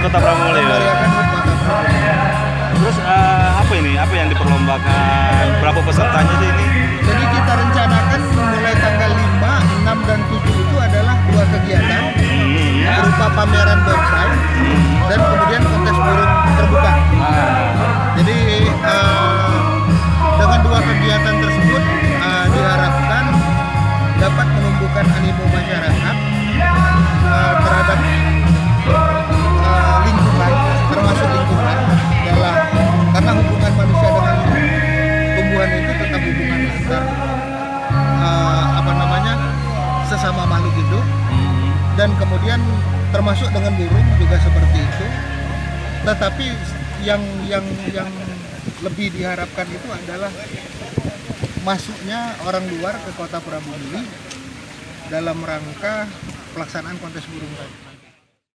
Kota Pramuli. Memeriahkan HUT Kota Pramuli. Terus apa ini? Apa yang diperlombakan? Berapa pesertanya sih ini? Jadi kita rencanakan mulai tanggal 5, 6, dan 7 itu adalah 2 kegiatan berupa pameran bonsai dan kemudian kontes burung terbuka. Jadi dengan 2 kegiatan tersebut diharapkan dapat menumbuhkan animo masyarakat terhadap lingkungan, termasuk lingkungan karena hubungan manusia dengan tumbuhan itu tetap hubungan antar sesama makhluk hidup, dan kemudian termasuk dengan burung juga seperti itu. Tetapi yang lebih diharapkan itu adalah masuknya orang luar ke Kota Pramuli dalam rangka pelaksanaan kontes burung tadi.